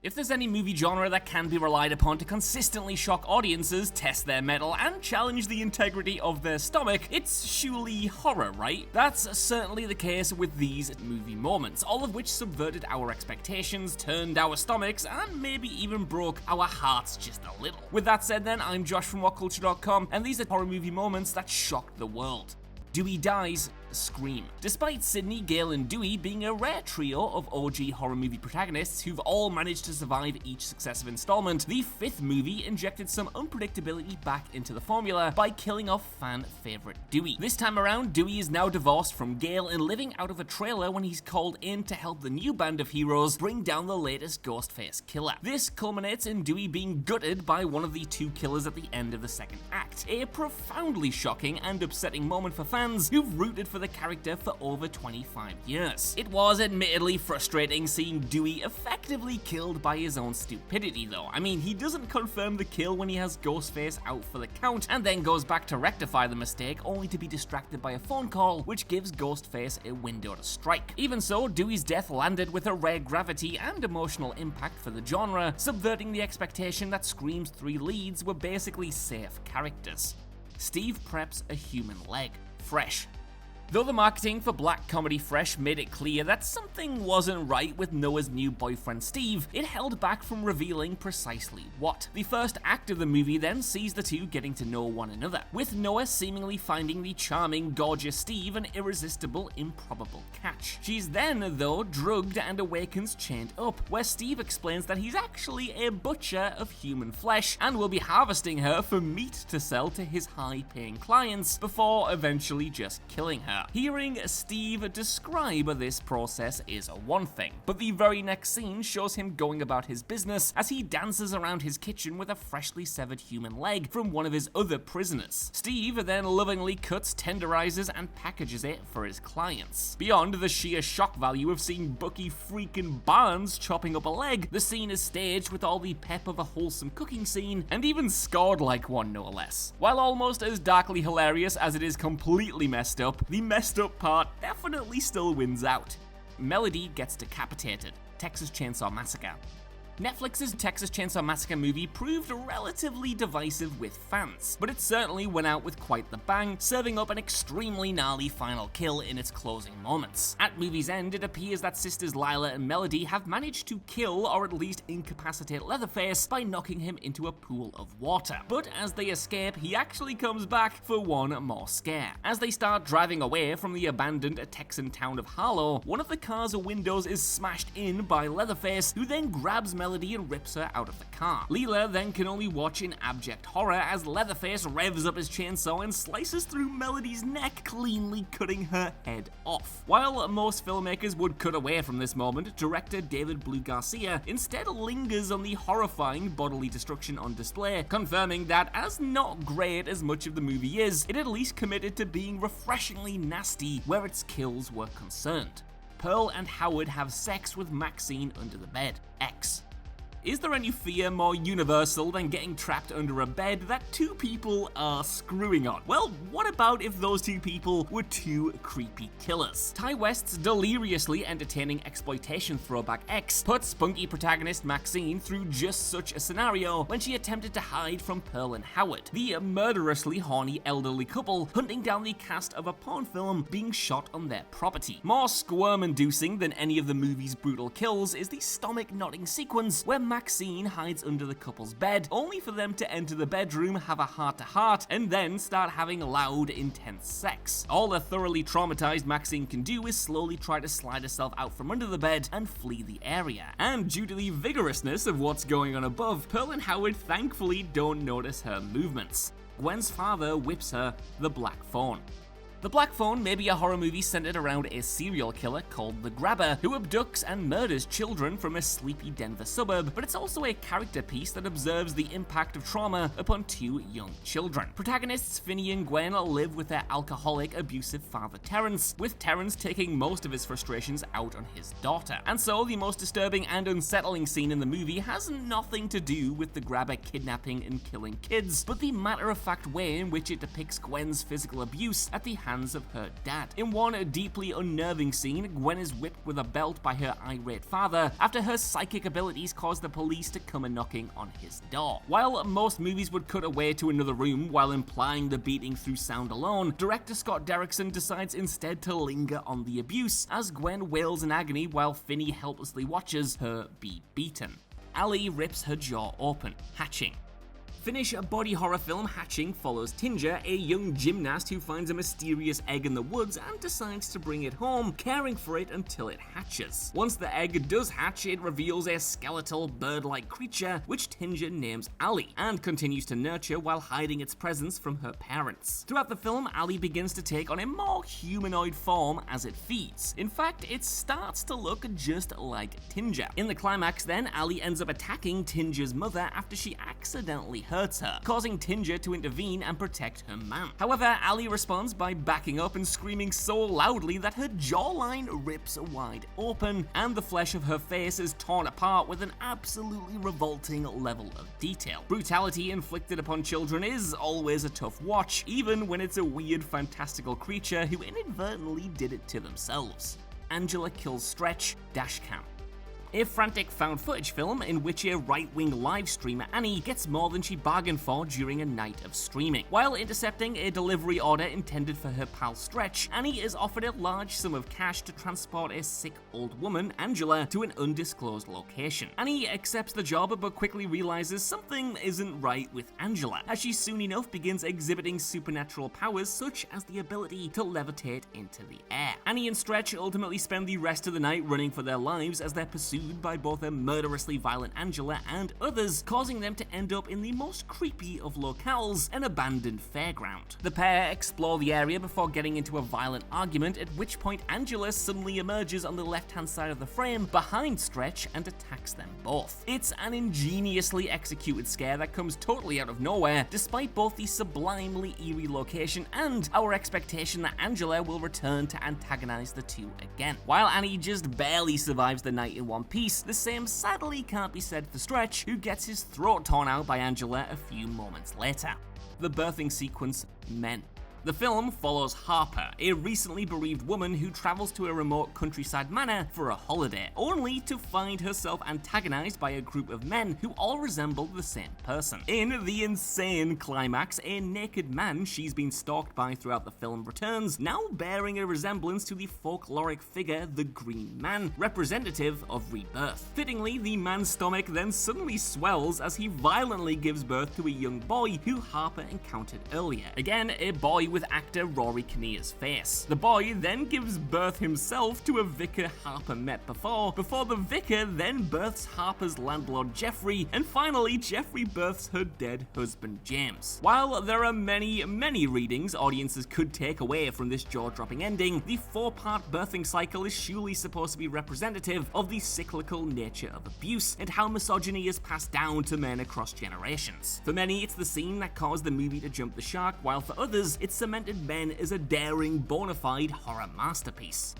If there's any movie genre that can be relied upon to consistently shock audiences, test their mettle, and challenge the integrity of their stomach, it's surely horror, right? That's certainly the case with these movie moments, all of which subverted our expectations, turned our stomachs, and maybe even broke our hearts just a little. With that said then, I'm Josh from WhatCulture.com, and these are horror movie moments that shocked the world. Dewey dies, Scream. Despite Sydney, Gale, and Dewey being a rare trio of OG horror movie protagonists who've all managed to survive each successive installment, the fifth movie injected some unpredictability back into the formula by killing off fan favorite Dewey. This time around, Dewey is now divorced from Gale and living out of a trailer when he's called in to help the new band of heroes bring down the latest Ghostface killer. This culminates in Dewey being gutted by one of the two killers at the end of the second act, a profoundly shocking and upsetting moment for fans who've rooted for the character for over 25 years. It was admittedly frustrating seeing Dewey effectively killed by his own stupidity though. I mean, he doesn't confirm the kill when he has Ghostface out for the count and then goes back to rectify the mistake only to be distracted by a phone call which gives Ghostface a window to strike. Even so, Dewey's death landed with a rare gravity and emotional impact for the genre, subverting the expectation that Scream's three leads were basically safe characters. Steve preps a human leg. Fresh. Though the marketing for black comedy Fresh made it clear that something wasn't right with Noah's new boyfriend Steve, it held back from revealing precisely what. The first act of the movie then sees the two getting to know one another, with Noah seemingly finding the charming, gorgeous Steve an irresistible, improbable catch. She's then, though, drugged and awakens chained up, where Steve explains that he's actually a butcher of human flesh and will be harvesting her for meat to sell to his high-paying clients before eventually just killing her. Hearing Steve describe this process is one thing, but the very next scene shows him going about his business as he dances around his kitchen with a freshly severed human leg from one of his other prisoners. Steve then lovingly cuts, tenderizes, and packages it for his clients. Beyond the sheer shock value of seeing Bucky freaking Barnes chopping up a leg, the scene is staged with all the pep of a wholesome cooking scene, and even scored like one no less. While almost as darkly hilarious as it is completely messed up, the messed up part definitely still wins out. Melody gets decapitated. Texas Chainsaw Massacre. Netflix's Texas Chainsaw Massacre movie proved relatively divisive with fans, but it certainly went out with quite the bang, serving up an extremely gnarly final kill in its closing moments. At movie's end, it appears that sisters Lila and Melody have managed to kill or at least incapacitate Leatherface by knocking him into a pool of water. But as they escape, he actually comes back for one more scare. As they start driving away from the abandoned Texan town of Harlow, one of the car's windows is smashed in by Leatherface, who then grabs Melody and rips her out of the car. Leela then can only watch in abject horror as Leatherface revs up his chainsaw and slices through Melody's neck, cleanly cutting her head off. While most filmmakers would cut away from this moment, director David Blue Garcia instead lingers on the horrifying bodily destruction on display, confirming that as not great as much of the movie is, it at least committed to being refreshingly nasty where its kills were concerned. Pearl and Howard have sex with Maxine under the bed. X. Is there any fear more universal than getting trapped under a bed that two people are screwing on? Well, what about if those two people were two creepy killers? Ty West's deliriously entertaining exploitation throwback X put spunky protagonist Maxine through just such a scenario when she attempted to hide from Pearl and Howard, the murderously horny elderly couple hunting down the cast of a porn film being shot on their property. More squirm-inducing than any of the movie's brutal kills is the stomach-knotting sequence where Maxine hides under the couple's bed, only for them to enter the bedroom, have a heart-to-heart, and then start having loud, intense sex. All the thoroughly traumatized Maxine can do is slowly try to slide herself out from under the bed and flee the area. And due to the vigorousness of what's going on above, Pearl and Howard thankfully don't notice her movements. Gwen's father whips her the black phone. The Black Phone may be a horror movie centered around a serial killer called the Grabber, who abducts and murders children from a sleepy Denver suburb, but it's also a character piece that observes the impact of trauma upon two young children. Protagonists Finney and Gwen live with their alcoholic, abusive father Terrence, with Terrence taking most of his frustrations out on his daughter. And so the most disturbing and unsettling scene in the movie has nothing to do with the Grabber kidnapping and killing kids, but the matter-of-fact way in which it depicts Gwen's physical abuse at the hands hands of her dad. In one deeply unnerving scene, Gwen is whipped with a belt by her irate father after her psychic abilities cause the police to come a-knocking on his door. While most movies would cut away to another room while implying the beating through sound alone, director Scott Derrickson decides instead to linger on the abuse as Gwen wails in agony while Finney helplessly watches her be beaten. Allie rips her jaw open, hatching. Finnish body horror film Hatching follows Tinja, a young gymnast who finds a mysterious egg in the woods and decides to bring it home, caring for it until it hatches. Once the egg does hatch, it reveals a skeletal, bird-like creature, which Tinja names Allie, and continues to nurture while hiding its presence from her parents. Throughout the film, Allie begins to take on a more humanoid form as it feeds. In fact, it starts to look just like Tinja. In the climax then, Allie ends up attacking Tinja's mother after she accidentally hurts her, causing Tinja to intervene and protect her man. However, Allie responds by backing up and screaming so loudly that her jawline rips wide open, and the flesh of her face is torn apart with an absolutely revolting level of detail. Brutality inflicted upon children is always a tough watch, even when it's a weird, fantastical creature who inadvertently did it to themselves. Angela kills Stretch, dashcam. A frantic found footage film in which a right-wing live streamer, Annie, gets more than she bargained for during a night of streaming. While intercepting a delivery order intended for her pal Stretch, Annie is offered a large sum of cash to transport a sick old woman, Angela, to an undisclosed location. Annie accepts the job but quickly realizes something isn't right with Angela, as she soon enough begins exhibiting supernatural powers such as the ability to levitate into the air. Annie and Stretch ultimately spend the rest of the night running for their lives as they're pursued by both a murderously violent Angela and others, causing them to end up in the most creepy of locales, an abandoned fairground. The pair explore the area before getting into a violent argument, at which point Angela suddenly emerges on the left-hand side of the frame behind Stretch and attacks them both. It's an ingeniously executed scare that comes totally out of nowhere, despite both the sublimely eerie location and our expectation that Angela will return to antagonize the two again. While Annie just barely survives the night in one piece, the same sadly can't be said for Stretch, who gets his throat torn out by Angela a few moments later. The birthing sequence, Men. The film follows Harper, a recently bereaved woman who travels to a remote countryside manor for a holiday, only to find herself antagonized by a group of men who all resemble the same person. In the insane climax, a naked man she's been stalked by throughout the film returns, now bearing a resemblance to the folkloric figure the Green Man, representative of rebirth. Fittingly, the man's stomach then suddenly swells as he violently gives birth to a young boy who Harper encountered earlier. Again, a boy with actor Rory Kinnear's face. The boy then gives birth himself to a vicar Harper met before the vicar then births Harper's landlord Jeffrey, and finally Jeffrey births her dead husband James. While there are many readings audiences could take away from this jaw-dropping ending, the 4-part birthing cycle is surely supposed to be representative of the cyclical nature of abuse and how misogyny is passed down to men across generations. For many, it's the scene that caused the movie to jump the shark, while for others, it's cemented Men as a daring, bona fide horror masterpiece.